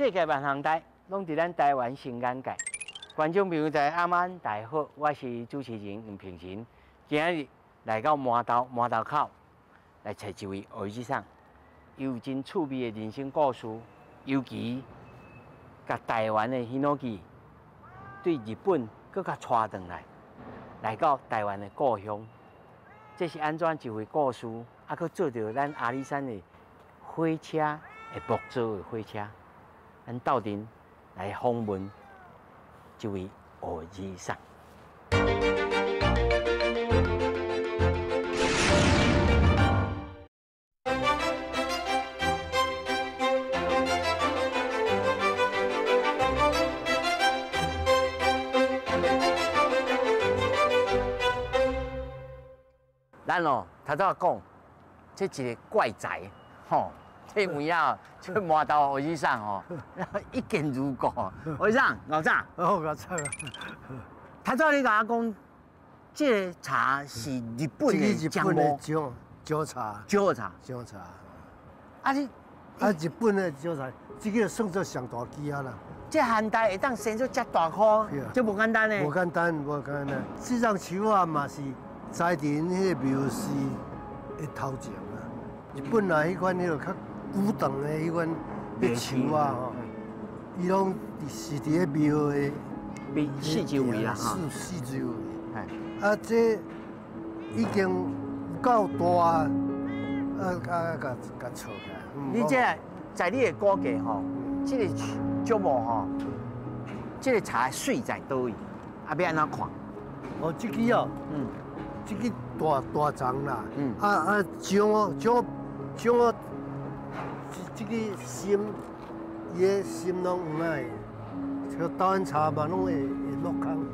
世界万行台，拢伫咱台湾新眼界。观众朋友大家晚大家好，我是主持人黄平仁。今日来到麻豆口，来找一位儿子上，有真趣味的人生故事，尤其甲台湾的喜诺基对日本搁较带转来到台湾的故乡。这是安怎一回故事？啊，搁做着咱阿里山的火车的木造的火车，咱斗阵来访问这位儿子上。咱哦，头早讲，这一个怪宅，吼，这门啊，这麻豆儿子上吼，一见如故。儿子上，老早，好个菜啊！头早你甲我讲，这个茶是日本的姜母椒茶，椒茶。啊你日本的椒茶，这个算作上大机啊啦。这汉代会当生出这大颗，这无简单呢。无简单。这张树啊嘛是栽伫迄个庙寺的头前啊。日本啊，迄款迄个较古董的迄款迄树啊吼，伊拢是伫个庙的四周围啦哈。四周围。啊，这已经有够大甲错起来。你这在你的估计吼，这个竹木吼，这个茶水在倒位，啊要安怎看？哦，这个哦，这个大丛啦，姜哦，这个心，伊个心拢有哪个？像倒茶嘛，拢会落空，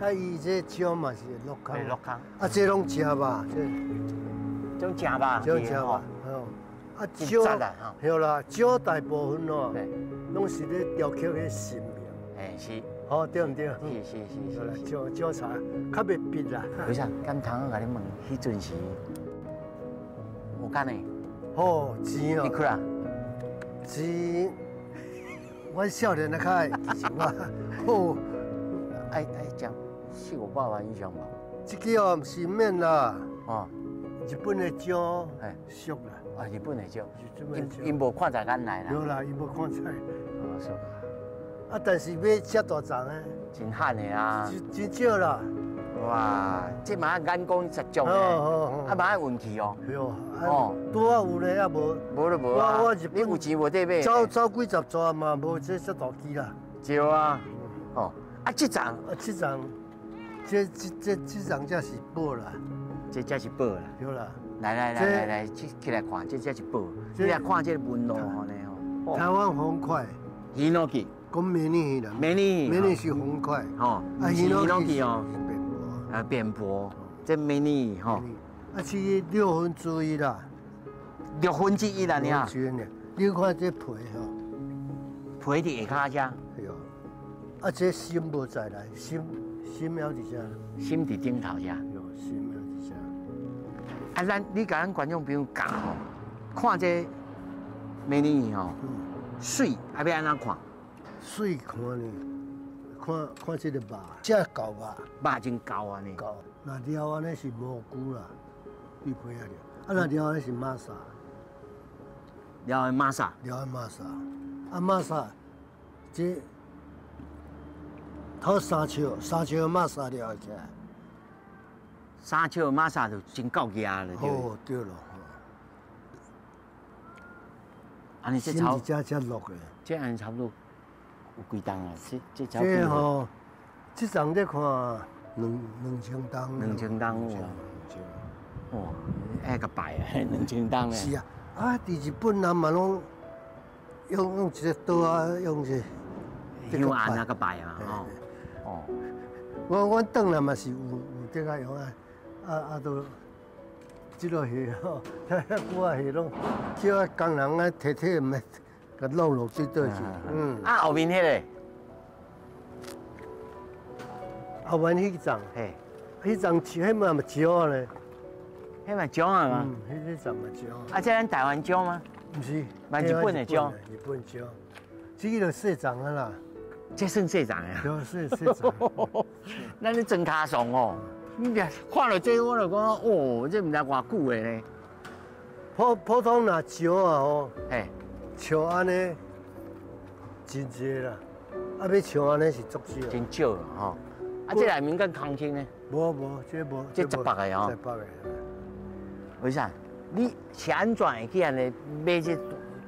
啊，伊这姜嘛是会落空。会落空。啊，这拢食吧，这种食吧。这种食吧，哦。啊，椒，对啦，椒大部分哦，拢是咧雕刻迄神明。哎，是。哦，对唔对？是。椒茶较袂逼啦。为啥？敢通我甲你问，迄阵时有干呢？哦，钱哦。你看啊？钱，我少年啊，较爱，其实我哦，爱讲400-500万以上吧。这个哦，是免啦。哦。日本的椒，俗啦。啊，日本的椒，因无看在眼内啦。有啦，因无看在。哦，俗。啊，但是要遮大丛诶，真罕的啊。真少啦。哇，这嘛眼光实足的，啊嘛运气哦。哦，拄啊有咧，啊无。无就无啊。我日本你有钱无得买。走几十转嘛，无这大机啦。对啊。哦，啊这丛。这丛，这丛才是宝啦。这才是宝啦。对啦。来，起来看，这才是宝。你来看这个纹路吼呢吼。台湾红块。喜诺基。讲美女啦。美女是红块。吼。啊，喜诺基哦。扁薄。这美女吼。啊，是1/6啦。1/6啦，你啊。你看这皮吼。皮伫下骹遮。对哦。啊，这心无在来，心了伫遮。心伫顶头遮。有心了伫遮。啊，你甲咱观众朋友讲吼，看这美女吼，水还要安怎看？水看呢，看这个肉，这厚肉，肉真厚啊呢。厚，那料安尼是蘑菇啦，你配啊料，啊那料安尼是玛莎，料的玛莎，啊玛莎，这头三笑玛莎料起来。三笑玛莎就真够硬了，对。哦，对了。安尼这差这落的。这安差不多有几重啊？这差不多。这吼，这丛咧看2000重。2000重哇！哦，爱个摆啊，2000重咧。是啊，啊，伫日本人嘛拢用一个刀啊，用一个。用按那个摆啊，哦。阮转来嘛是有这个用啊。都这落鱼吼，遐久啊鱼拢叫工人啊摕毋甲弄落去倒去。啊后面迄个，后面迄丛，嘿，迄丛迄嘛椒咧，迄嘛椒啊嘛，迄丛嘛椒。啊，这咱台湾椒吗？毋是，嘛日本的椒。日本椒，这个就细长啊啦，这算细长呀。对，细长。那你真卡爽哦！你看到这我就讲哦，这唔知偌久的呢。普通若石啊吼，嘿，像安尼真济啦，啊要像安尼是足少。真少吼。啊，这内面跟空清呢？无，这无。这100个哦。100个。为啥？你是安怎会去安尼买这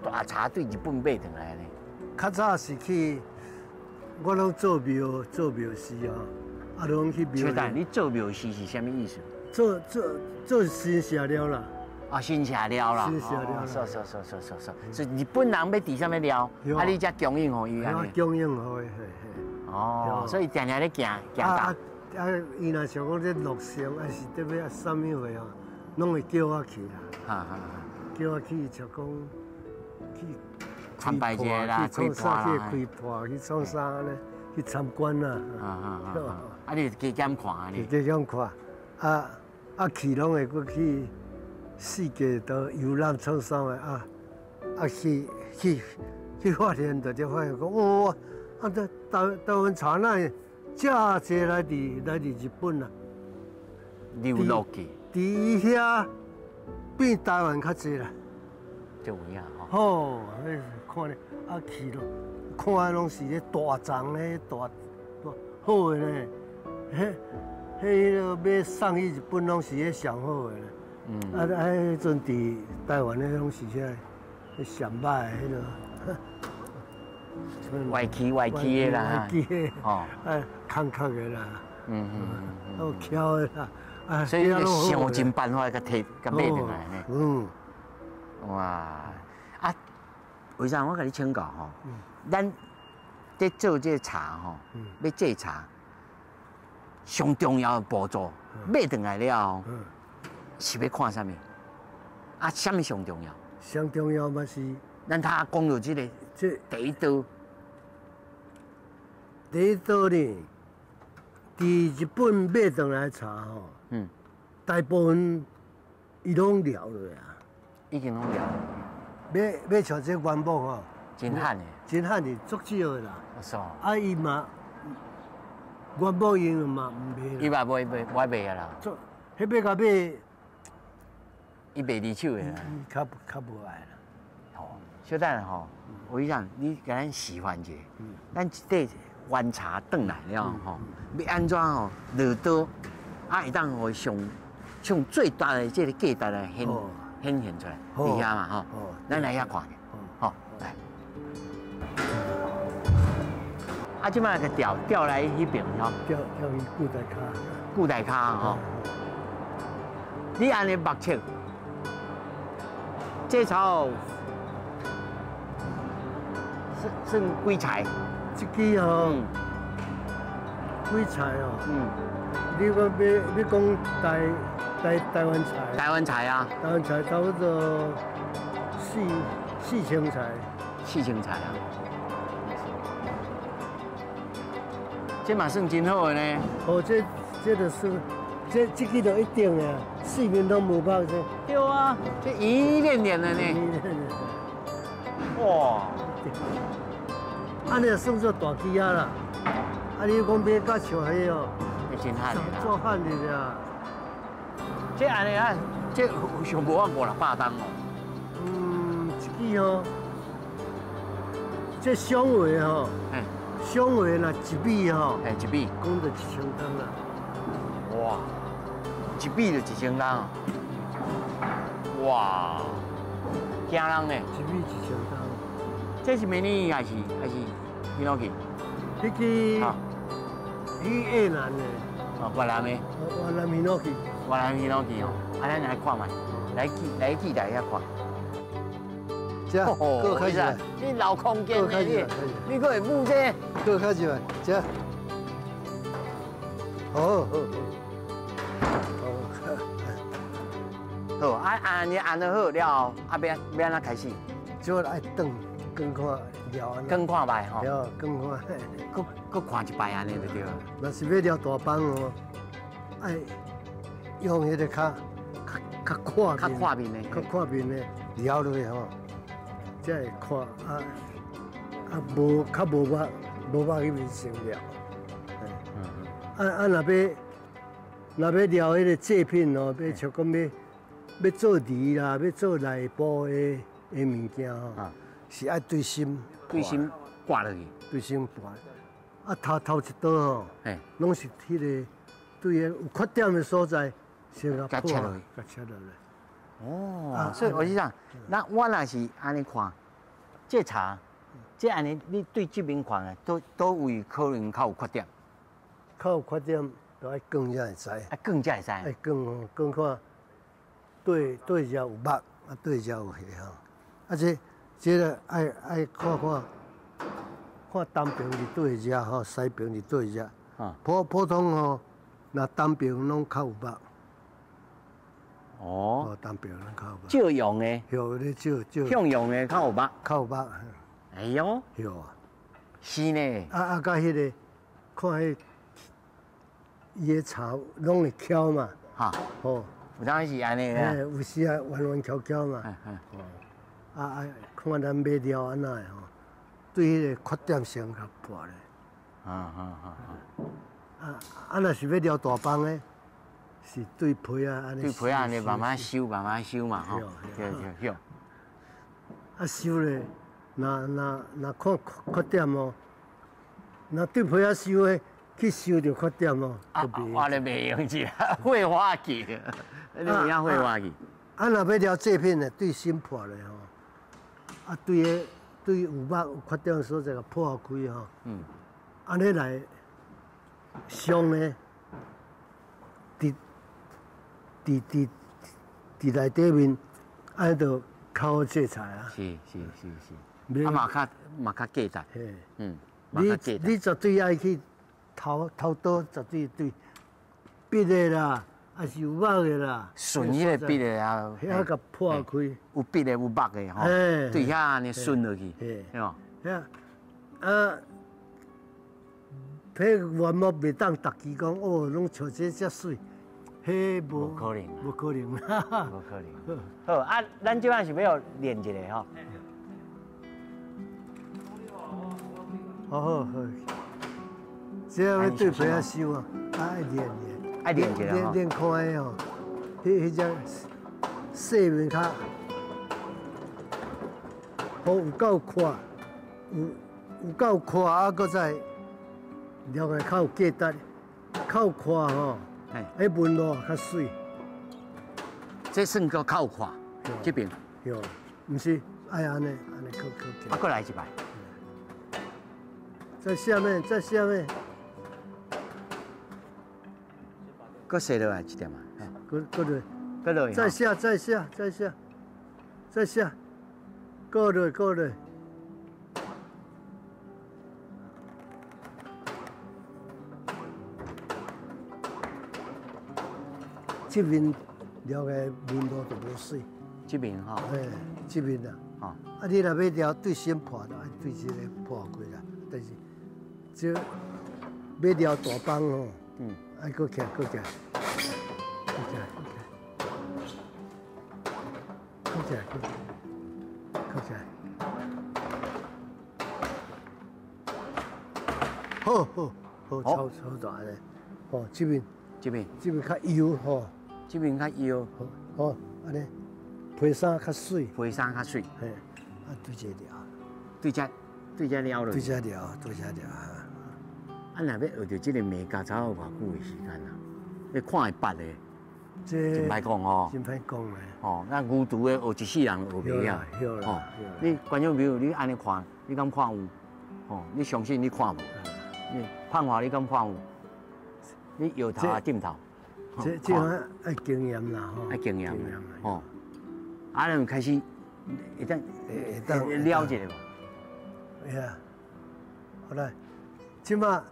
大茶对日本买回来呢？较早是去，我拢做庙师啊，啊拢去庙。等你做庙师是什么意思？做新社了啦。啊，新社了啦。新社了。是日本人要伫什么了？啊，你才供应互伊安尼。供应互伊，哦，所以常常咧行到。伊若想讲咧落成，还是特别啥物货啊，拢会叫我去啦。叫我去就讲去参拜者啦，去创啥去开破，去创啥呢？去参观啦。啊，你加减看啊你。加减看，去拢会过去世界都游览创啥的去发现，就发现讲哦，台湾茶那这侪来自日本啦。流落去。伫遐比台湾较济啦。就有影吼。好，看咧，去咯，看拢是咧大丛咧，大好诶呢。迄个要送去日本拢是咧上好诶啦。迄阵伫台湾咧拢是遐上歹诶迄落。歪起的啦。哦。空壳的啦。好巧的啦。所以你想尽办法甲买回来呢。哇！啊，为啥我甲你请教吼？咱在做这茶吼，要制茶，上重要的步骤，买回来了，是要看啥物？啊，啥物上重要？上重要嘛是，咱他讲到这第一道。第一道呢，伫日本买回来茶吼，大部分伊拢了了呀。已经拢了。要像这原木吼，真罕的。真罕的，足少的啦。是哦。啊，伊嘛原木因嘛唔卖啦。伊嘛我卖啊啦。迄要甲买，伊卖二手的啦。较无爱啦。吼，小等吼，我跟你讲，你甲咱示范者，咱这原茶转来了吼，要安怎吼落刀，会当互上最大的这个价值来显现出来，伫遐嘛吼，咱来遐看下，吼来。啊，即摆个调来迄边吼，调去固台骹吼。你安尼目测，这草算几柴？这支吼，几柴哦？你要讲台湾菜。台湾菜啊。台湾菜差不多四千菜。4000菜啊。这嘛算真好的呢。哦，这就算，这支就一定的，4面都无拍这。对啊，这一点点的呢。哇！安尼也算做大支啊啦。啊，你讲买甲像迄哦，真罕的啦。做罕的啦。这安尼啊，这上无啊500-600担哦。一支吼，这香味吼，香味若一米吼，一米，讲就1000担啦。哇，一米就1000担啊！哇，惊人呢。一米1000担。这是美女还是米诺基？迄个，越南的。哦，越南的。越南米诺基。越南米诺基哦，啊，咱来看卖，来记来遐看。这，搁开始。你老空间的你可会木这？搁开始，这。好。好，安尼按得好了，啊，要安怎开始？就爱转看了安尼。转看卖吼。了，转看。搁看一摆安尼就对了。若是要了大帮哦，爱用迄个较跨面的，了落去吼，才会看无较无肉迄面先料。若要料迄个制品哦，要像讲要做梨啦，要做内部的物件吼，是爱对心挂落去，对心盘。啊头一刀吼，拢是迄个对个有缺点的所在，先甲破落去，甲切落来。哦，所以我是讲，那我若是安尼看，这茶，这安尼你对这边看的，都位可能较有缺点。较有缺点，就爱更才会知。啊，更才会知。爱更哦，更看对只有肉，啊对只有血吼。啊这个爱看单边是对只吼，西边是对只。普通吼，那单边拢较有肉。哦，单边拢较有肉。少用的。有咧少。向用的较有肉。较有肉。哎呦。有啊。是呢。甲迄个看迄。伊个茶拢会翘嘛，哦，有当是安尼个，有时啊弯翘翘嘛，看咱买了安那吼，对迄个缺点先甲破咧，若是要了大帮的，是对皮啊安尼，对皮安尼慢慢修嘛，吼，对。修咧，若看缺点哦，若对皮修诶。去修着缺点咯，我咧袂用去啦，会花去，你袂晓会花去。若要了制品咧，对心破咧吼，对有肉有缺点所在个破开吼，安尼来伤咧，伫内底面，安尼就较好制裁啊。是。嘛较价值。你绝对爱去。头刀绝对对，笔的啦，还是有肉的啦。顺迄个笔的啊，遐甲破开。有笔的有肉的吼，对遐安尼顺落去，对无？迄原木袂当逐支讲哦，拢像这遮水，迄无可能，无可能，无可能。好啊，咱即摆是要练一下吼。好。这要对皮啊修啊，爱练一下练看的吼，迄只细面较好有够宽，有够宽啊，搁再了解较有价值，较有宽吼，迄纹路较水。这算个较有宽，这边。有，毋是爱安尼啊，过来一摆。在下面。搁下落来一点嘛，搁落，再下，过落，这面了解纹路就无水，这边吼，这面啊，你若要了对先破的，对这个破开啦，但是这要了大帮吼。爱搁起来，好，超大咧，这边较油吼，这边较油，安尼皮衫较水，嘿，对这了落，啊，若要学着这个美甲，才有偌久的时间啊？你看会捌的，真歹讲吼。真歹讲嘞。那牛犊的学一世人学袂晓。你观众朋友，你安尼看，你敢看有？你相信你看无？你胖话你敢看有？你摇头啊点头？这样爱经验啦，爱经验啦。啊，就开始会当了解无？好来，即马。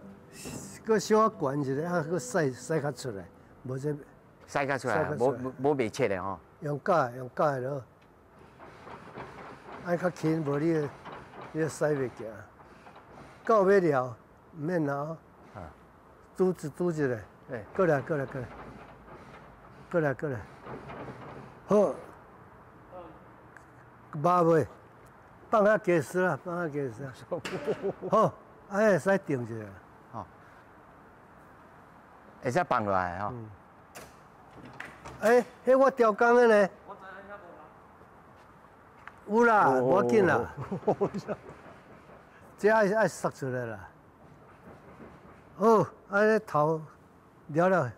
搁小可悬一下，搁晒较出来，无这晒较出来，无袂切的吼。用假的咯，爱较轻，无你晒袂行。到尾了，唔免了，拄一下，过来，好，把放下给死了，放下给死。好，哎，会使定一下。哦，会使放落来吼。哎，迄我调工的呢？有啦，无要紧啦。这爱塞出来啦。哦，安尼头了了，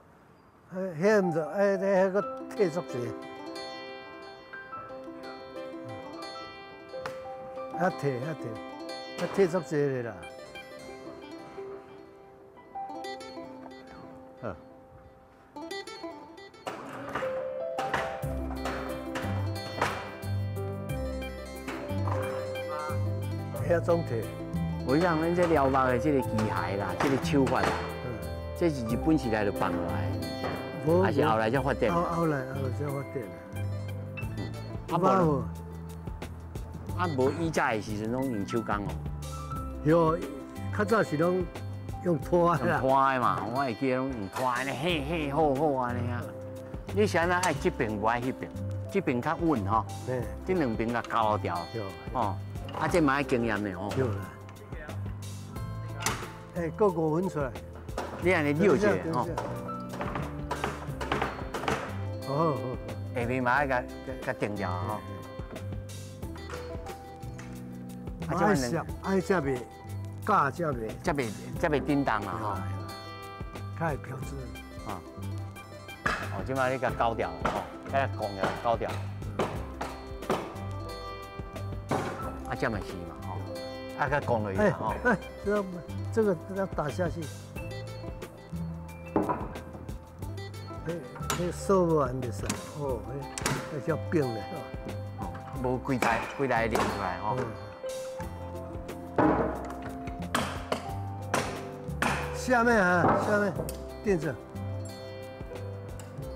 迄毋着，迄个退足济。退足济咧啦。好。遐总退。我想咱这撩肉的这个机械啦，这个手法啦，这是日本时代就放落来，还是后来才发展？后来才发展啊无，啊无以前的时阵拢用手工哦。有，较早是拢用拖啦。用拖的嘛，我会记得拢用拖安尼，嘿好安尼啊。你想啊，爱这边无爱迄边，这边较稳吼，这两边甲交调。哦，啊这嘛爱经验的哦。有啦。哎，个分出来。你安尼溜一下吼。好。下面嘛爱甲定掉吼。爱摄，爱才袂架才袂叮当啊吼。较会标准。啊。哦，即摆你甲搞掉吼，甲讲了搞掉。啊，这嘛是嘛吼，啊，甲讲落去吼。哎，这个要打下去。迄手无还袂使，哦，迄叫冰咧，哦，无规台拎出来吼。下面垫着，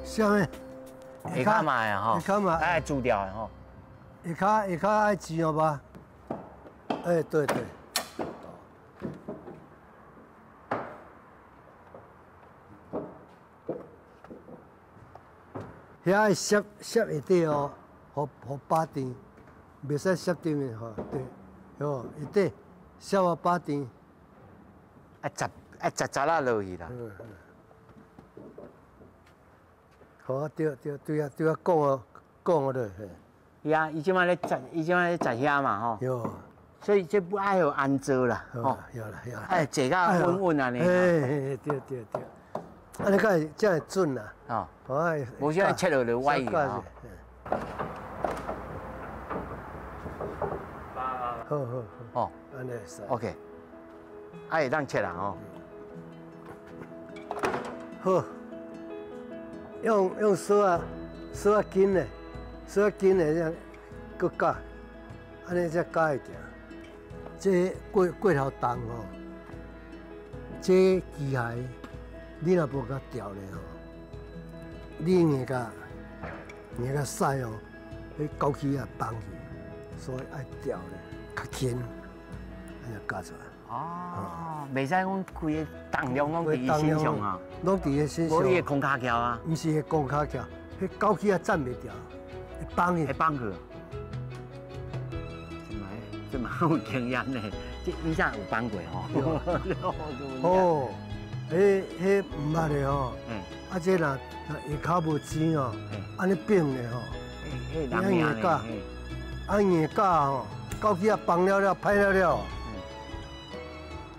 下面下骹嘛呀吼，下骹嘛爱煮掉的吼，下骹爱煮好吧？哎，对。遐爱摄下底哦，互把甜，袂使摄顶的吼，对，哦，下底摄啊把甜，爱杂啊落去啦。好啊，对啊，讲啊对。呀，伊即摆咧杂遐嘛吼。有。所以这不爱有安做啦，吼。有啦。哎，坐甲稳安尼。哎，对。安尼才会准啦。哦。哎。无啥切落就歪去吼。好。哦。安尼会使。OK。会当切啦吼。好。用锁啊紧的，这样搁加，安尼才加会行。这过头重吼，这机械你若无甲调咧吼，你硬甲使哦，迄高起啊放去，所以爱调咧，较轻，安尼加出来。哦，袂使讲规个重量拢伫伊身上啊，拢伫伊身上。无伊个空骹桥啊，毋是迄空骹桥，迄高起啊站袂掉，会放去。会放去。这蛮有经验呢，这以前有放过吼。哦，迄毋捌的吼。啊，这若下骹无钱哦，安尼变的吼。人硬架，硬架吼，高起啊放了，歹了。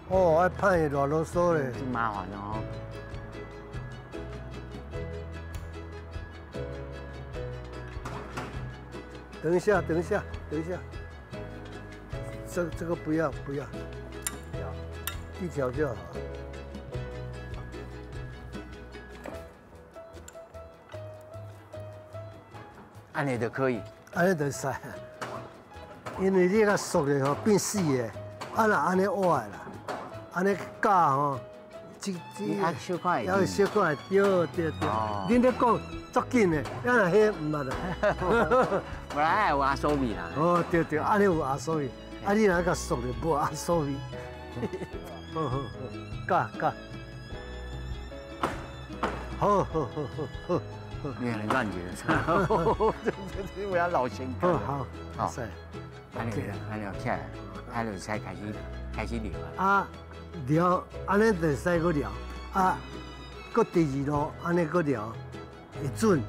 哦，爱歹会偌啰嗦咧。真麻烦哦。等一下，这个不要，一条就好。安尼就可以，安尼就使，因为你甲熟咧吼变死的，啊若安尼活的啦，安尼架吼，啊小块，要小块，对。恁咧讲足紧的，要若迄毋捌啦。无来有阿苏味啦。哦，对，安尼有阿苏味，啊你若甲熟咧无阿苏味。好，架。好。你很乱觉，我要老辛苦。好，安尼起来，安尼才开始聊啊。啊，聊安尼就使搁聊，啊，搁第二路安尼搁聊会准，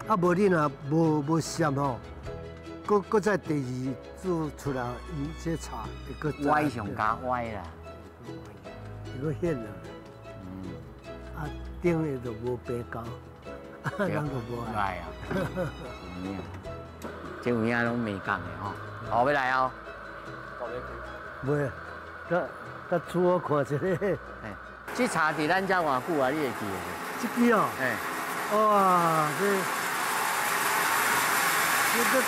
啊无你若无闪吼，搁再第二组出来，伊这茶会搁歪上加歪啦。会搁显啦。啊，顶个就无白交，人就无爱。来啊。这有影拢没讲的吼，后要来哦。袂，甲厝我看一个。哎，这茶伫咱遮偌久啊？你会记得？这支哦。哎。哇，这要看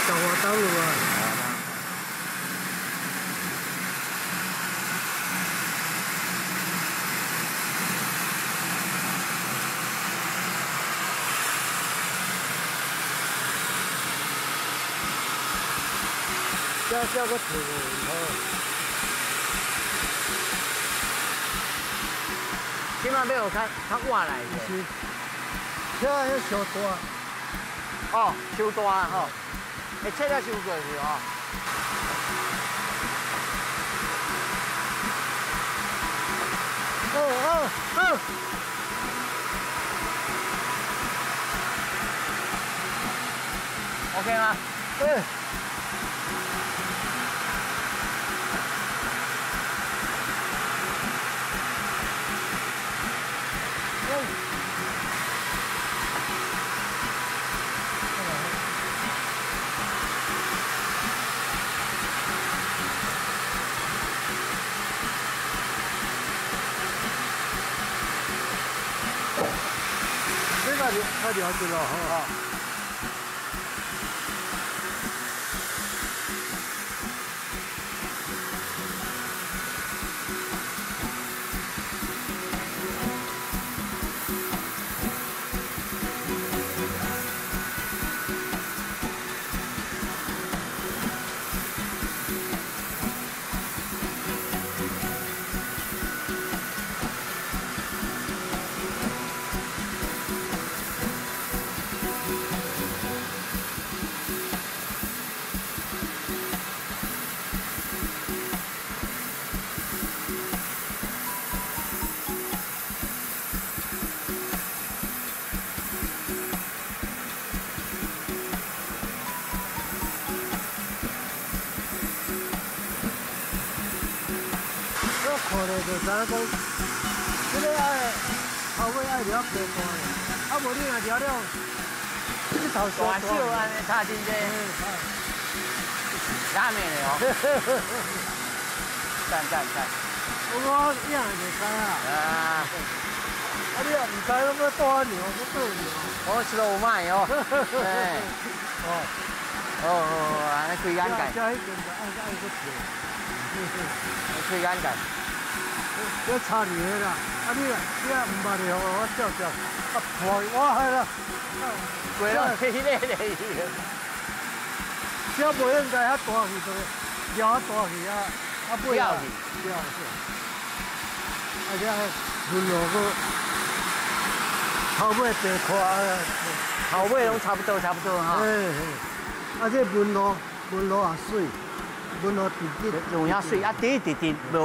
10外冬了啊。这个土好。起码要有较晚来的。是。这要小大。哦，收大吼，会切了收过去吼。哦。OK 吗？对。快了解了哈。看咧就知影讲，这个爱后尾爱了白干咧，啊无你若了了，这头大小安尼差真济，拉面的哦，赞。我养就知啊。啊，啊你若唔知，我要大牛，我倒牛。我吃了有卖哦。哎。哦，安尼开眼界。这迄边就爱个跳。开眼界。要差你啦，啊你若唔捌的我照，啊破我系啦。过了去咧。小袂应该遐大鱼就钓遐大鱼啊，尾啊，钓去。啊这轮路个头尾白看啊，头尾拢差不多哈。啊这纹路也水，纹路直直。有影水啊，直无。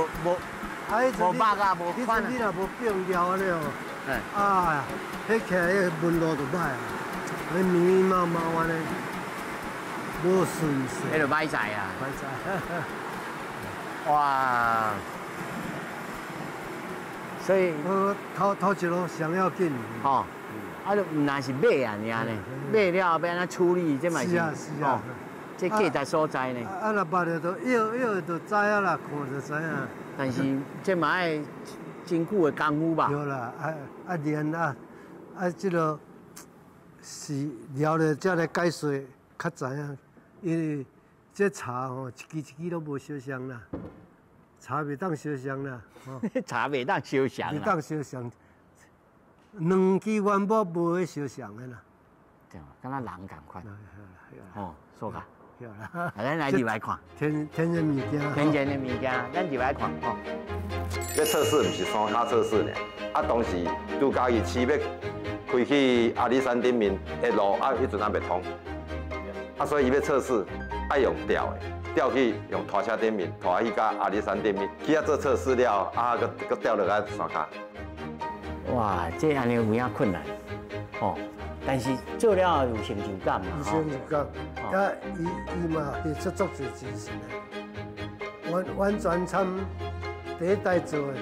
无白啊，无宽啊。你若无变料了，啊，迄起来迄纹路就歹啊，迄密麻安尼，无顺势。迄就歹在啊。歹在。哇！所以头一路上要紧。哦，啊，就唔但是买啊，尔呢，买了要安怎处理，这嘛是。是啊。这价值所在呢。啊，若捌了就摇就知啊啦，看就知影。但是这嘛爱真久的功夫吧。对啦，练啊，这个是了了才来解说，较知影。因为这茶吼，一支都无相像啦，茶袂当相像啦。茶袂当相像。袂当相像，两支元宝无会相像的啦。对，敢若人共款。哦，说噶。啊，咱来入来看。天然物件。天然的物件，咱入来看哦。要测试，不是山骹测试呢。啊，当时拄家己市要开去阿里山顶面的路，啊，迄阵还袂通。所以伊要测试，爱用吊的，吊去用拖车顶面，拖去甲阿里山顶面，去做测试了，搁吊落来山骹。哇，这安尼有影困难，哦，但是做了有成就感嘛，有成就感，啊，伊嘛会出足侪精神的，完全参第一代做的，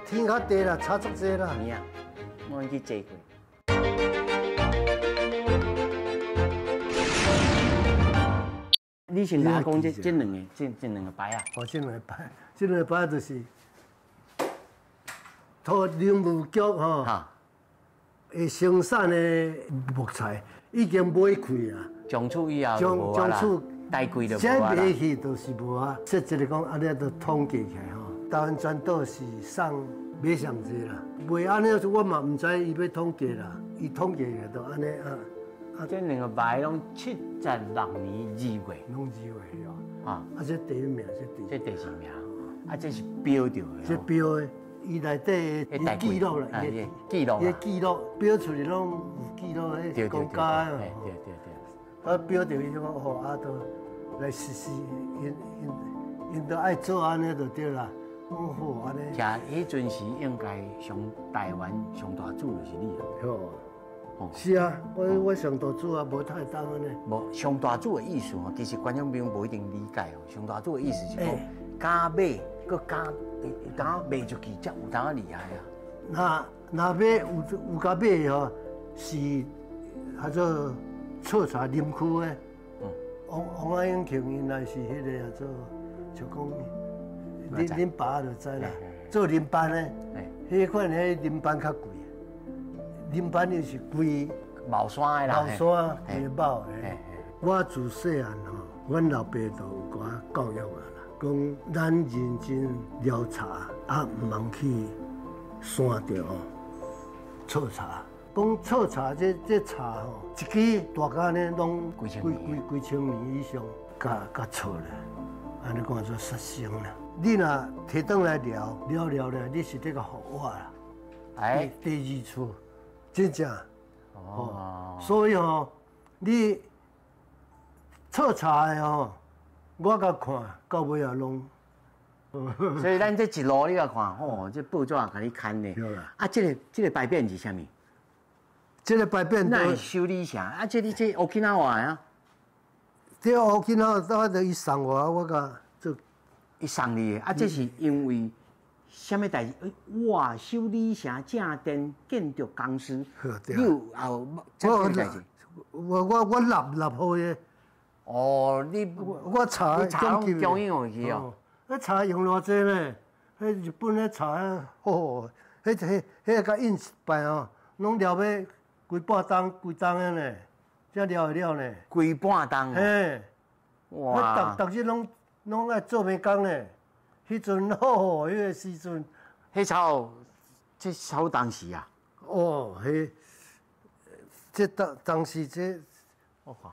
天较地啦，差足侪啦。有影，我去坐过。你先甲我讲这两个牌啊？哦，这两个牌就是土林务局吼，会生产的木材已经买开啊，种厝以后就无啊啦，代贵就无这啊啦。买去就是无啊。实际来讲，安尼都统计起来吼，台湾全岛是送买上济啦。袂安尼，我嘛唔知伊要统计啦，伊统计起来都安尼啊。这两个牌拢76年2月，拢2月了。啊，这第一名，这第2名，啊，这是标着的。这标的，伊内底有记录啦，记录，伊记录标出来拢有记录迄国家啊。对。啊，标着伊讲哦，啊都来实施，因都爱做安尼就对啦。讲好安尼。其实迄阵时应该上台湾上大主就是你啊。哦，是啊，我上大主啊，无太当安尼。无上大主的意思吼，其实观众朋友无一定理解哦。上大主的意思是讲，加买，佮加卖出去，才有当厉害啊。那买有加买吼，是叫做错茶林区的。王阿英庆因来是迄个叫做，就讲恁爸就知啦，做林班的，迄款迄林班较贵。林班又是规帽山的啦，帽山规帽的。我自细汉吼，阮老爸就有甲我教育我啦，讲咱认真撩茶，啊，唔通去山着吼错茶。讲错茶这茶吼，一支大家呢拢几千年以上，甲错了，安尼讲做杀生啦。你若摕转来撩咧，你是这个好我啦。第二处。真正，所以吼，你错茶的吼，我甲看到尾啊拢。所以咱这一路你甲看，吼，这报纸甲你看呢。啊，这个牌匾是啥物？这个牌匾那是修理啥？啊，这你这Okinawa啊？这Okinawa，我就伊送我甲做。伊送你的啊？这是因为。什么代志？哇！修理城正电建筑公司，你有这个代志？我立好的。哦，我查拢供应回去哦。那茶用偌济呢？迄日本的茶好，迄个印办哦，拢了要规半冬的呢，才了会了呢。规半冬。嘿，哇！逐日拢爱做美工呢。迄阵好，迄个时阵，这超当时啊！哦，这当时这，我看，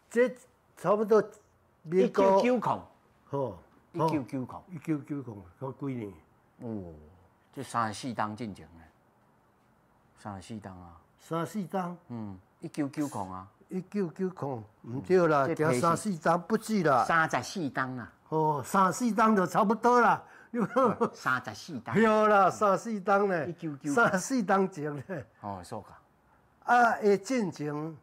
这差不多1990，吼，1990，好几年。哦，这34冬进前的，34冬啊。34冬，1990啊。1990，唔对啦，加34冬不止啦。34冬啊。哦，34冬就差不多啦。34冬。对啦，34冬呢，34冬前呢。哦，说个。啊，会进前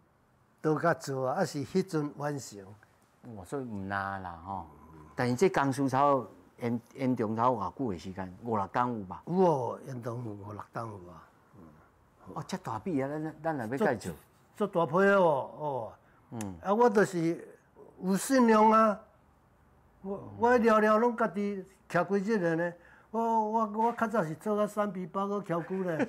都甲做啊，是迄阵完成。哇，所以唔难啦吼。但是这工书操严重操偌久的时间，5、6天有吧？有哦，严重有5、6天有啊。哦，遮大笔啊，咱来要改做。做大批哦。啊，我就是有信用啊。我了拢家己徛几日的呢？我较早是做到3皮包个徛久呢。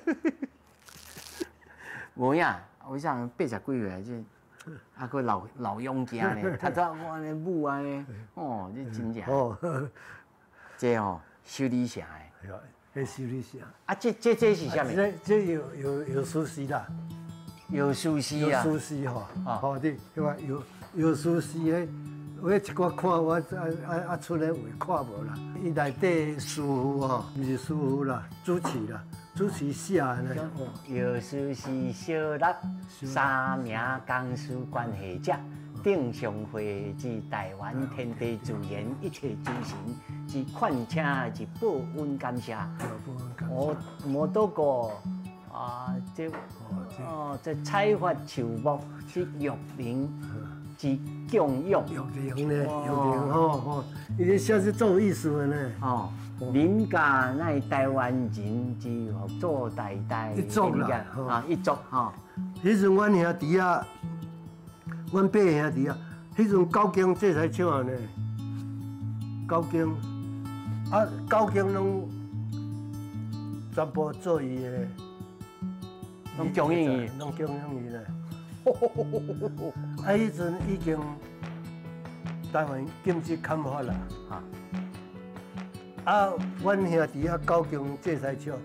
无影，为啥80几岁这，啊个老勇家呢？他早我安尼母安尼，哦，这真正。哦。这哦，修理城的。迄修理城。啊，这是啥物？这有熟悉啦。有熟悉啊。有熟悉吼，好的，对吧？有熟悉的。我一寡看我出来话看无啦，伊内底师傅吼，毋是师傅啦，主持写的呢。有书是小六，3名讲书关系者，顶上会之台湾天地自然一切诸神之款请之报恩感谢。我多个这采发树木之玉林之供养。玉林呢，玉林吼，伊咧写是做有意思的呢。哦，林家乃台湾人之福祖代代一族啦，一族吼。迄阵阮兄弟啊，阮八个兄弟啊，迄阵九经这才唱呢，九经拢全部做伊的，拢供应伊，拢供应伊咧。迄阵已经台湾禁止砍伐啦，阮兄弟啊，九经这才唱，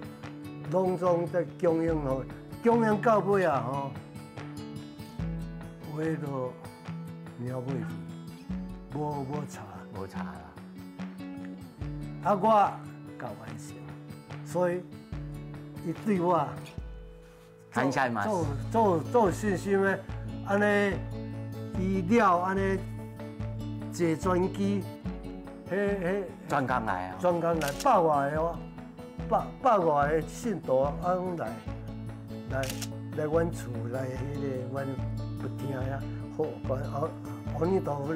拢总在供应吼。供应到尾啊吼，话都了尾去，无差啦。我够完成，所以伊对我做信心的，安尼医疗安尼坐专机，专工来百外个百外个信徒啊，拢来阮厝来迄个阮不听呀，好，阿弥陀佛，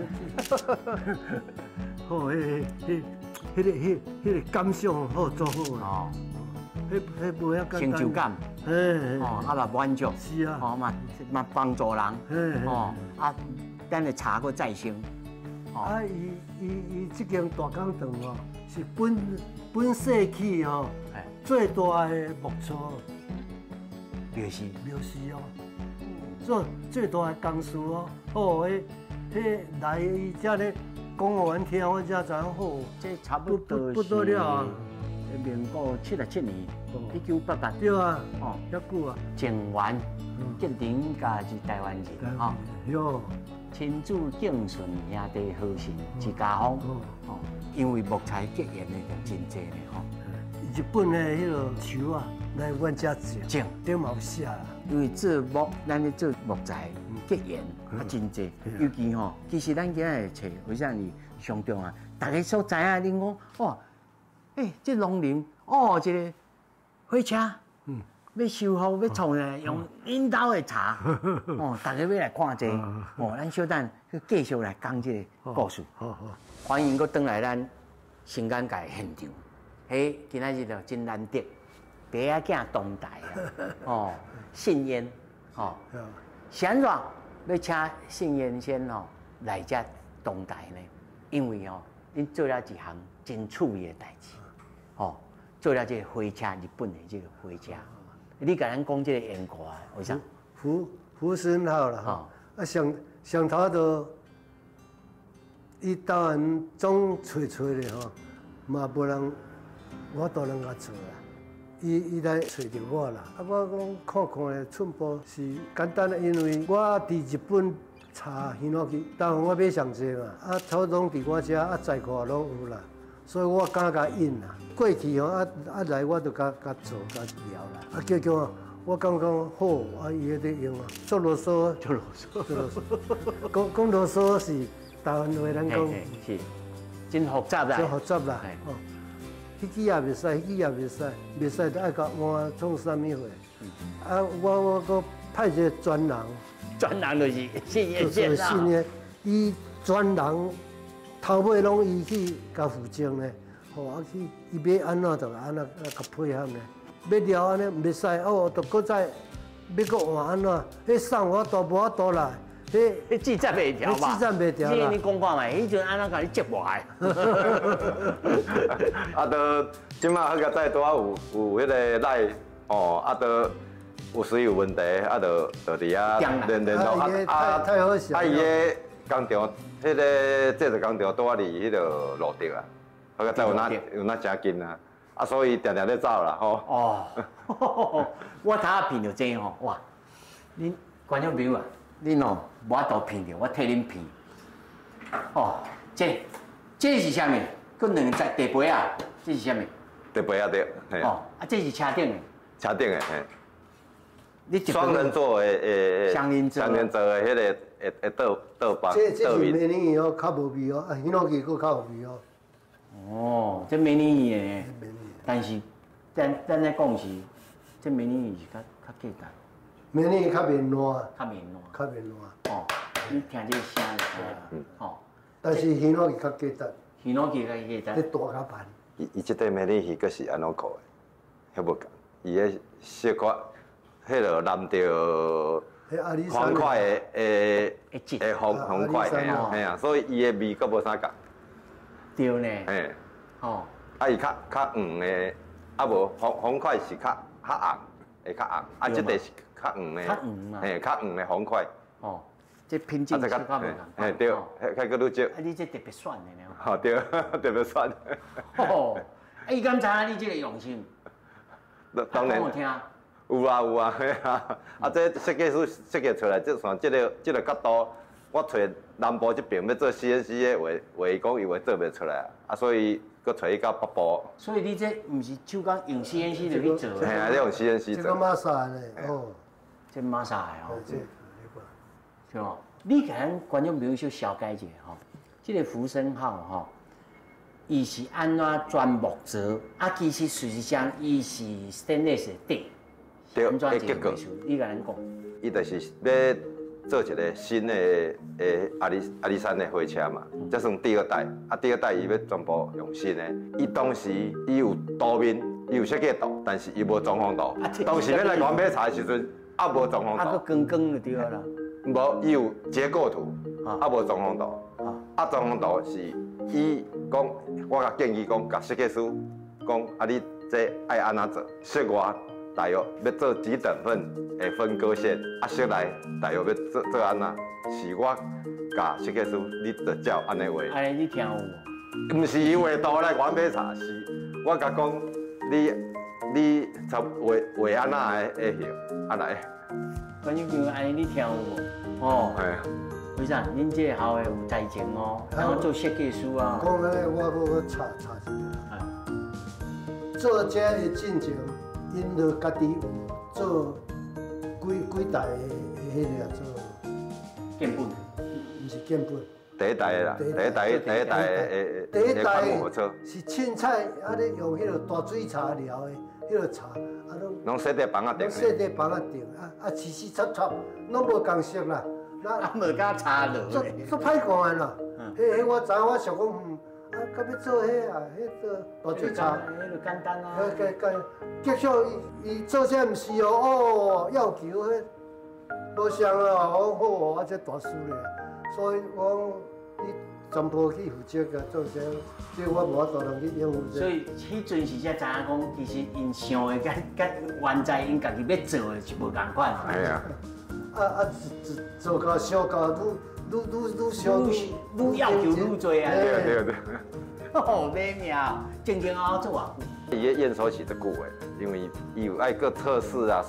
好，迄个感想好做好啊，迄无遐简单，成就感，嘛满足，是啊，嘛帮助人，等下茶个再生，伊即间大港堂哦，是本世纪哦最大的木厝。庙事哦，最大的工事哦，好来伊遮咧讲互阮听，我才知影好。这差不多不得了啊！民国77年，1988。对啊，遐久啊。情缘结林家是台湾人，吼。哟。亲子敬顺兄弟好心一家风，因为木材结缘的就真济咧，吼。日本的迄个树啊。来阮遮种，顶嘛有写啦。因为做木，咱咧做木材结缘真济，尤其吼，其实咱今日找为啥是上重啊？大家所知影，恁讲哇，这农林这个火车，要修复要创的，用引导的茶，大家要来看者，咱小等继续来讲这个故事。好，欢迎搁转来咱新港界现场，今仔日就真难得。爸仔囝同台信燕，想让要请信燕先来遮同台呢？因为恁做了一项真趣味的代志，做了这个火车，日本的这个火车。你甲咱讲这个缘故啊？为啥？福生号啦，上头就伊台湾总找咧嘛无人，我都能甲做啦。伊来找着我啦，我讲看咧，寸步是简单的，因为我伫日本查去落去，台湾我买上济嘛，草拢伫我遮，材料拢有啦，所以我敢甲印啦。过去来我就甲做甲聊啦，结果我感觉好，伊迄个用做啰嗦，讲啰嗦是台湾话，咱讲是真复杂啦，真复杂啦。迄支也袂使，迄支也袂使，袂使就爱甲换创啥物货。我搁派一个专人就是信燕先啦。信燕，伊专人头尾拢伊去甲负责呢。去伊要安怎就安怎甲配合呢。要了安尼袂使，就搁再要搁换安怎？迄送我都无法度来。迄记载袂条嘛？记载袂条啦。你讲看卖，迄阵安怎甲你接我来？都即马好个再拄啊有迄个赖都有时有问题，就伫遐联络太好笑。伊个工厂，迄个制作工厂拄啊离迄个路顶啊，好个再有那诚近啊，所以定定咧走啦我头下骗着这哇，恁观众朋友啊，恁无法度骗着，我替恁骗。这是啥物？佫两只地杯啊？这是啥物？地杯啊对。这是车顶的。车顶的，双人座的双人座的迄个倒班这是倒面。美女哦，较无味哦，香菇鸡佫较有味哦。哦，这美女鱼的，美女但是咱在讲是，这美女鱼是较简单，美女较绵软，较绵软。较绵软。哦，你听这个声就知啦。哦，但是香菇鸡较简单，鱼脑鸡较简这单。大较慢。伊即块美女鱼，佫是安怎讲的？遐无共，伊个小可，迄落蓝着迄阿里山黄块的会红块，嘿啊，所以伊的味佫无啥共。对呢。嘿，哦，啊伊较黄的，啊无红块是较红，会较红，啊即块是较黄的，较黄嘛嘿，较黄的红块，哦，这品种是较无共。嘿对，迄个愈少，啊，你这特别选的呢。吼对，特别选。哦，伊敢知影你这个用心？当然讲我听。有啊，嘿啊，啊这设计师设计出来，像这个角度，我找南部这边要做 CNC 的话伊讲伊话做袂出来啊，所以佮找伊到北部。所以你这毋是手工用 CNC 就去做嘿啊，你用 CNC 这个做。马萨呢，哦，这马啥的哦，这是无？你甲咱观众朋友小小解一下吼，这个浮生号吼，伊是安怎钻木做？啊，其实事实上伊是 stainless 的底，对安怎一结构个技术？你甲咱讲。伊就是要做一个新的阿里山的火车嘛，这算第二代。啊，第二代伊要全部用新的。伊当时伊有图面，伊有设计图，但是伊无装潢图。当时咱来原买茶的时阵，啊无装潢啊，图。佫光光就对了啦。无，伊有结构图，啊无装潢图。啊装潢图是伊讲，我甲建议讲，甲设计师讲，啊你这爱安怎做？室外大约要做几等份的分割线，啊室内大约要做安怎？是我甲设计师，你就照安尼画。安尼你听有无？毋是伊画图来原买茶，是我甲讲，你差画安怎会行？安怎会？观众朋友，安尼你听有无？哦，嘿。为啥？恁这个校的有才情哦，然后做设计师啊。讲安尼，我查一下。做这的进程，因着家己有做几代的迄个做建本。毋是建本。第一代的啦，第一代的火车，是凊彩啊！你用迄个大水茶疗的迄个茶，啊拢设在房仔顶。设在房仔顶啊，七七插插，拢无共色啦。啊，无甲差落。足歹看啦。迄我知，我想讲，啊，到要做迄啊，迄个大水茶。迄就简单啊。结束伊做这毋是哦，要求迄无像啊，好我这大师咧，所以我你全部去负责个做这，所以我无法度通去应付这。所以迄阵时才知影讲，其实因想的甲原在因家己要做的是无共款。哎呀。做到小到愈小愈要求愈多啊。对。哦，买命，正经好做偌久。伊个验收是足久的，因为伊有爱搁测试啊，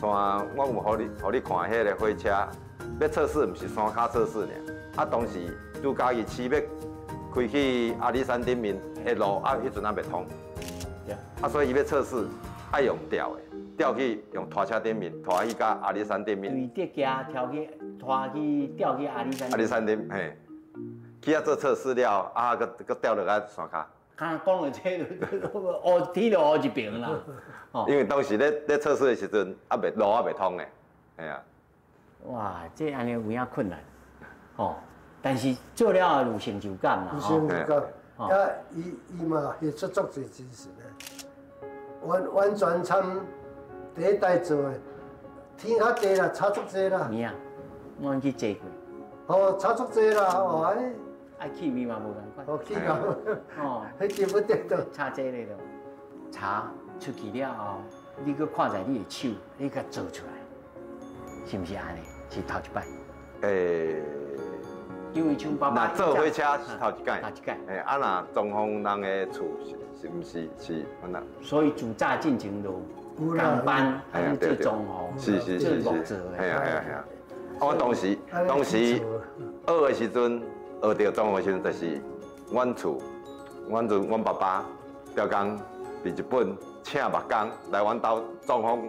我有互你看迄个火车，要测试毋是山骹测试尔，啊当时拄家己市要开去阿里山顶面的路啊，迄阵还袂通，啊所以伊要测试爱用吊的。吊去用拖车顶面，拖去到阿里山顶面。对，直行跳去拖去吊去阿里山。阿里山顶，嘿，去遐做测试了，啊，搁吊落来山骹。讲到这，乌天就乌一边啦。因为当时咧测试的时阵，路还袂通诶，系啊。哇，这安尼有影困难，哦，但是做了有成就感嘛。有成就感，啊，伊嘛会出足侪精神诶，完全参。第一代做的，天较低啦，差足济啦。有影，我去坐过。哦，差足济啦，哦，安尼。啊，气味嘛无共款。哦，气味。哦，迄见不得到。差这个咯，茶出去了后，你搁看在你的手，你甲做出来，是毋是安尼？是头一摆。因为像爸爸。那做火车是头一届。头一届。啊，那装潢人的厝是毋是安那？所以自早进前都。工班，还有做装潢，做木做的。系啊。我当时学的时阵，学着装潢的时阵，就是阮厝，阮爸爸调工伫日本请木工来阮兜装潢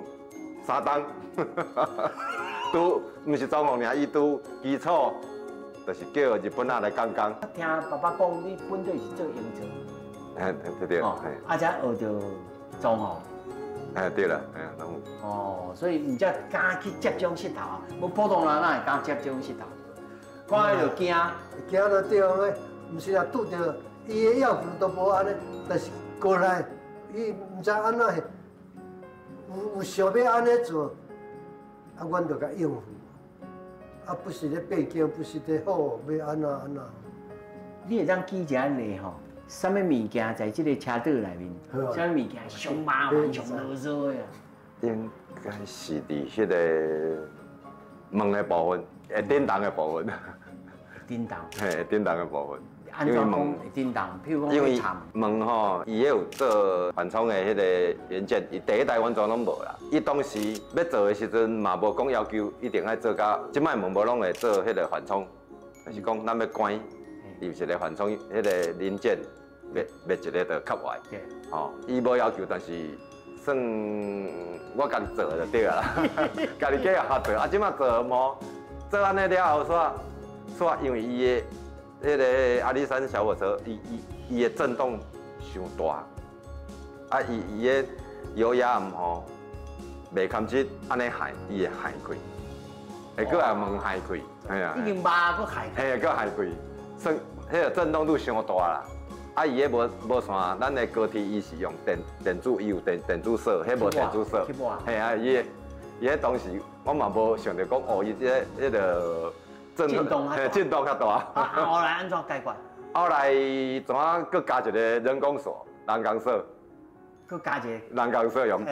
3档，拄毋是总共尔，伊拄基础，就是叫日本仔来讲讲。听爸爸讲，你本队是做营造，对，才学着装潢。对啦，拢。哦，所以唔才敢去接种石头啊，无普通人哪会敢接种石头？看迄就惊。惊到对个，毋是啊，拄着伊的要求都无安尼，但是过来，伊毋知安怎，有想要安尼做，啊，阮就甲应付。啊，不是咧变惊，不是咧好，要安怎安怎。你会当记一下例吼，什么物件在这个车队内面，什么物件上麻烦、上啰嗦的啊？应该是伫迄个门的部分，会叮当的部分。叮当。嘿，叮当的部分。安怎讲会叮当？譬如讲因为插门吼，伊也有做缓冲的迄个元件，伊第一代完全拢无啦。伊当时要做的时阵嘛，无讲要求一定要做到，即摆门无拢会做迄个缓冲，就是讲咱要关，伊有一个缓冲迄个零件，灭一个就较坏。吼，伊无要求，但是算我家己做就对啦，家己计下做。啊，即摆做模做安尼了后煞因为伊的。迄个阿里山小火车，伊的震动伤大，啊，伊的油压唔好，袂堪即安尼害，伊会害开，会搁也门害开，系啊，已经麻搁害开，嘿，搁害开，算迄个震动度伤大啦。啊，伊的无线，咱的高铁伊是用电阻，伊有电阻锁，迄无电阻锁，嘿啊，伊迄当时我嘛无想着讲，哦，伊迄个。震动较大。后来安怎解决？后来怎啊？搁加一个人工锁、人工锁，搁加一个人工锁用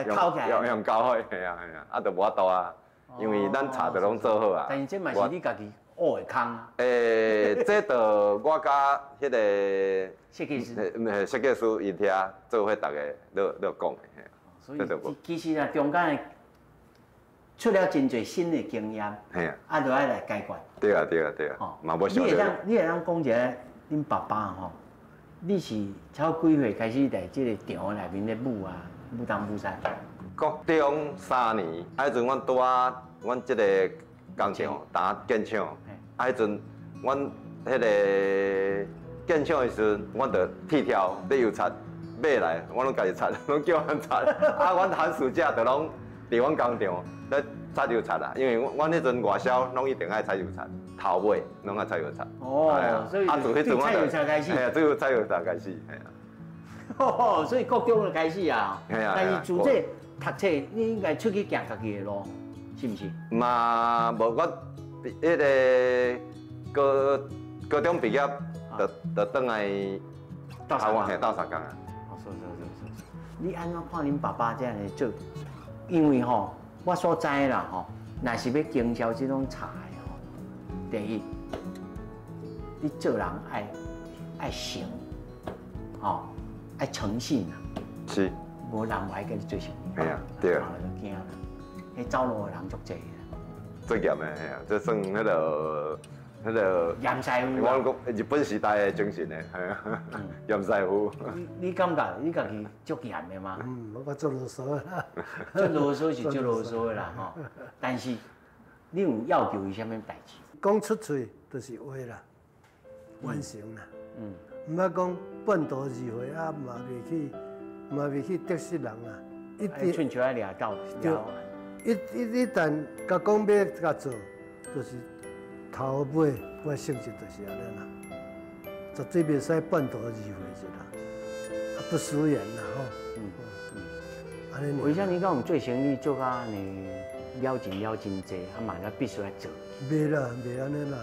交伙，系啊，啊，就无法度啊，因为咱查着拢做好啊。但是这嘛是你家己学的空。这就我甲迄个设计师，设计师伊遐做伙，大家都讲的。所以其实啊，中间出了真侪新的经验，啊，就爱来解决。对啊，嘛无想着。你会当讲一下，恁爸爸吼，你是超几岁开始在这个场内面咧舞啊，舞东舞西？国中3年，迄阵阮拄啊，阮这个工厂打建厂，迄阵阮迄个建厂的时阵，阮着铁条咧油漆买来，我拢家己漆，拢叫阮漆。啊，阮寒暑假着拢伫阮工厂咧。擦油漆啦，因为阮迄阵外销拢一定爱擦油漆，头尾拢爱擦油漆。哦，所以对擦油漆开始。系啊，对擦油漆开始，系啊。哦，所以国中就开始啊。系啊。但是自这读册，你应该出去行家己的路，是不是？嘛，无我迄个高中毕业，就倒来台湾嘿斗相共啊。哦，是。你安怎看恁爸爸这样来做？因为吼。我所知啦吼，若是要经销这种茶的吼，第一，你做人爱诚，吼，爱诚信啊。是。无人爱跟你做生意。系啊，对啊。就惊啦，迄走路的人足济啦。最严的系啊，这算迄个。严师傅。我讲日本时代的精神的，系啊，严师傅。你感觉你家己足严的吗？我做啰嗦啦。做啰嗦是做啰嗦的啦吼，但是你有要求伊啥物代志？讲出嘴就是话啦，完成啦。唔捌讲半途而废啊，嘛袂去得失人啦。一定寸手爱抓到。一旦甲讲要甲做，就是。头尾我成绩就是安尼啦，绝对袂使半途而废一啦，不食言啦吼。安尼。为啥你讲有做生意做到安尼了真济，啊嘛了必须要做？袂啦，袂安尼啦。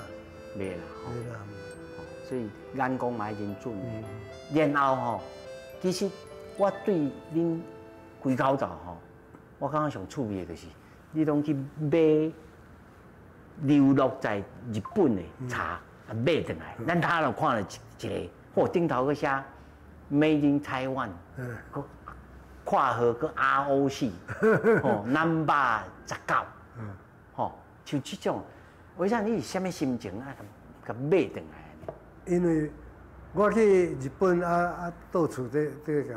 袂啦。袂啦。所以眼光嘛真准。然后吼，其实我对恁规口罩吼，我感觉上趣味的就是，你拢去买。流落在日本的茶买回来，咱他就看了一个，嚯，顶头个写 Made in Taiwan， 括号个 ROC， 哦，No. 19，吼，像这种，为啥你是啥物心情啊？甲买回来？因为我去日本到处在甲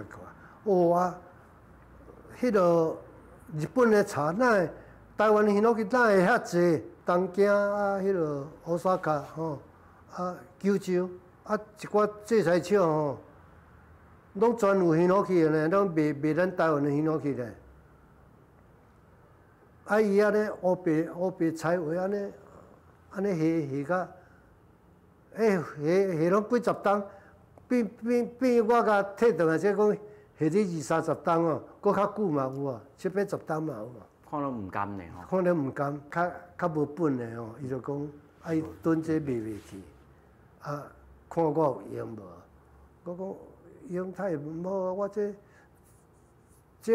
看，哦啊，迄个日本的茶，哪会台湾的ヒノキ哪会遐济？东京啊，迄落大阪吼，啊九州啊一寡制裁厂吼，拢专有ヒノキ的呢，拢卖咱台湾的ヒノキ呢。啊伊安尼乌白菜花安尼下下拢几十担，变我甲摕倒来，即讲下你20-30担哦，搁较久嘛有啊，70-80担嘛有啊。看到唔甘呢吼。看了唔甘，较无本的吼，伊就讲伊囤这卖袂去，啊，看我有用无？我讲用太无，我这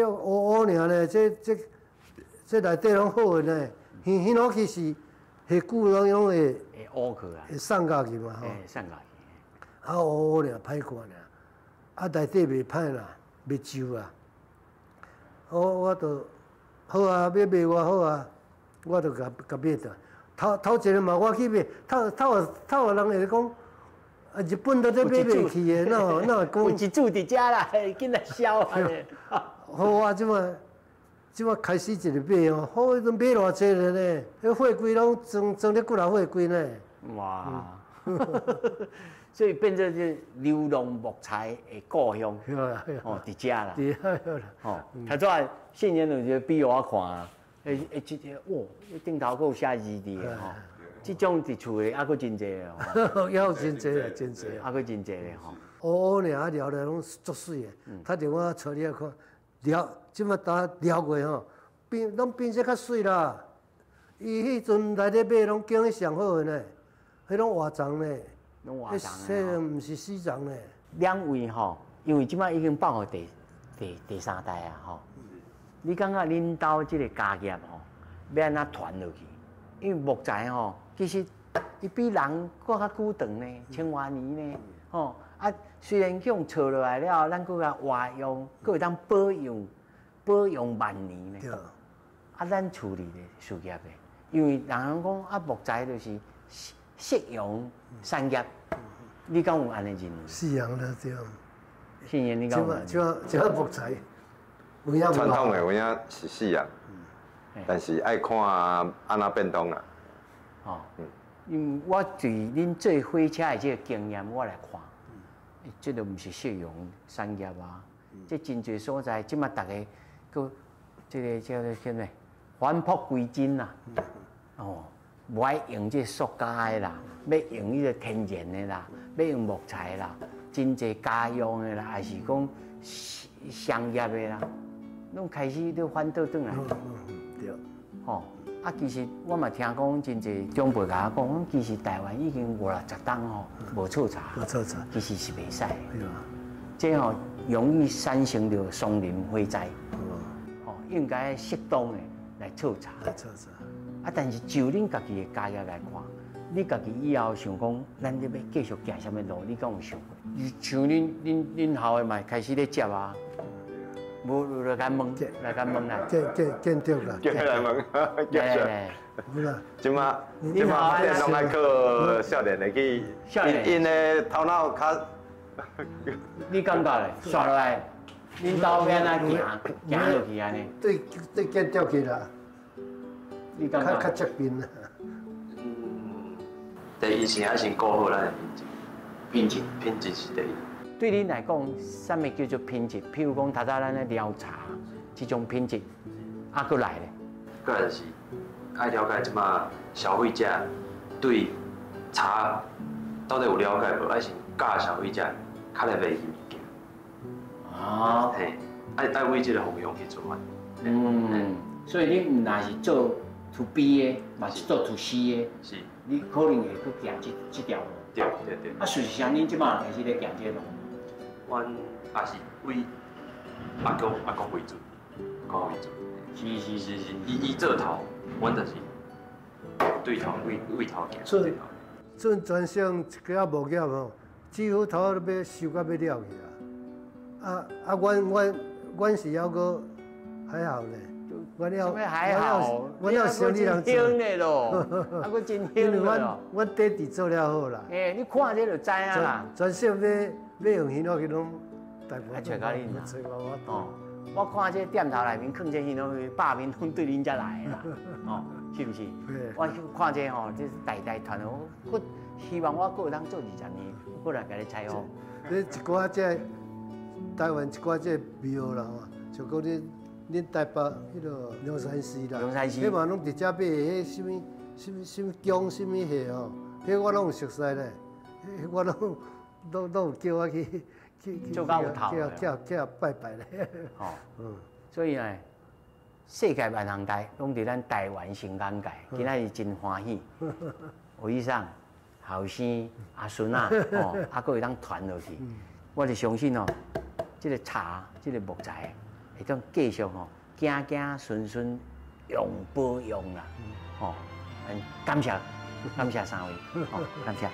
乌尔呢，这内底拢好的呢，迄落去是下久拢会乌去啊，会送家去嘛吼。送家去。啊乌尔歹看尔，啊内底袂歹啦，袂旧啊。我就好啊，要卖我好啊，我就甲买倒。头一个嘛，我去买，头人会讲，啊日本都咧买袂起的，哪会讲？有一注伫遮啦，紧来销啊！好啊，即摆开始一直买哦，好，都买偌济了呢，迄货柜拢装咧几来货柜呢。哇！所以变做是流浪木材的故乡，哦，伫遮啦。伫遐啦。哦，头早信年就就比我看啊，即个哇，顶头佫有写字的吼，即种伫厝里还佫真济哦。也有真济啊，真济。还佫真济咧吼。乌尔啊，聊来拢足水的，打电话找你来看，聊，即摆打聊过吼，拢变色较水啦。伊迄阵内底买拢拣迄上好的呢，迄拢活藏呢。拢活藏诶，毋是死藏呢。两位吼，因为即摆已经放互第3代啊吼。你感觉恁兜即个家业吼，要安怎传落去？因为木材吼，其实伊比人搁较久长呢，千多年呢。吼啊，虽然用炒落来了，咱搁甲活用，搁会当保养万年呢。对。啊，咱处理的事业的，因为人讲啊，木材就是夕阳产业，你敢有安尼认为？夕阳了对。信言你敢有？即木材。传统的有影是死啊，但是爱看安怎变动啦。哦，因为我对恁做火车的这个经验，我来看，这都毋是夕阳产业啊，这真侪所在，即马大家个这个叫做什么？返璞归真啦。哦，无爱用这塑胶的啦，要用迄个天然的啦，要用木材啦，真侪家用的啦，还是讲商业的啦。拢开始都反倒转来，对，吼啊！其实我嘛听讲真侪长辈甲我讲，其实台湾已经50-60担吼无错茶，其实是袂使，对啊，这吼容易产生着松林火灾，吼应该适当的来错茶，啊！但是就恁家己的家业来看，你家己以后想讲，咱要继续行什么路，你敢有想过？像恁后的嘛开始咧接啊。无来甲问，来甲问啦。见着啦。叫来问，来。有啦。即马变拢爱靠少年的去，因的头脑较。你感觉咧？刷落来，恁兜要安怎行落去安尼？对见着去啦。你感觉？较接近啦。第一是还是顾好咱的品质是第一。对恁来讲，什么叫做品质？譬如讲，头早咱咧聊茶，这种品质，啊，佫来咧。佫来就是爱了解即马消费者对茶到底有了解无？还是教消费者较来买伊物件。哦。嘿，爱为这个方向去做法。所以你唔若是做 to B 的，嘛是做 to C 的。是。你可能会佫行这条路。对。啊，事实上，恁即马开始咧行这路。阮也是为阿公为主，是，伊做头，阮就是对头为头行。做专项一个木业吼，几乎头都要收到要了去啊！阮是还阁还好咧。我还好，我了生理人做。真的咯，啊，佫真香的咯。阮爹地做了好啦。你看这就知影啦。专项要用迄落去拢大部分。找到恁啦。找我。我看这店头内面放这迄种百面拢对恁遮来的啦，哦，是不是？我看这吼，这代代传哦，我希望我过当做20年，过来给你采访。你一寡这台湾一寡这庙啦，就讲恁台北迄个龙山寺啦，龙山寺，迄嘛拢直接买迄什么姜什么货吼，迄我拢有熟悉咧，迄我拢有叫我去做到有头叫拜拜咧。哦，所以呢，世界万行台拢伫咱台湾新港界，今仔日真欢喜。有以上后生阿孙啊，哦，还佫会当传落去。我就相信哦，这个茶，这个木材，会当继续哦，子子孙孙永保用啦。哦，感谢三位，哦，感谢。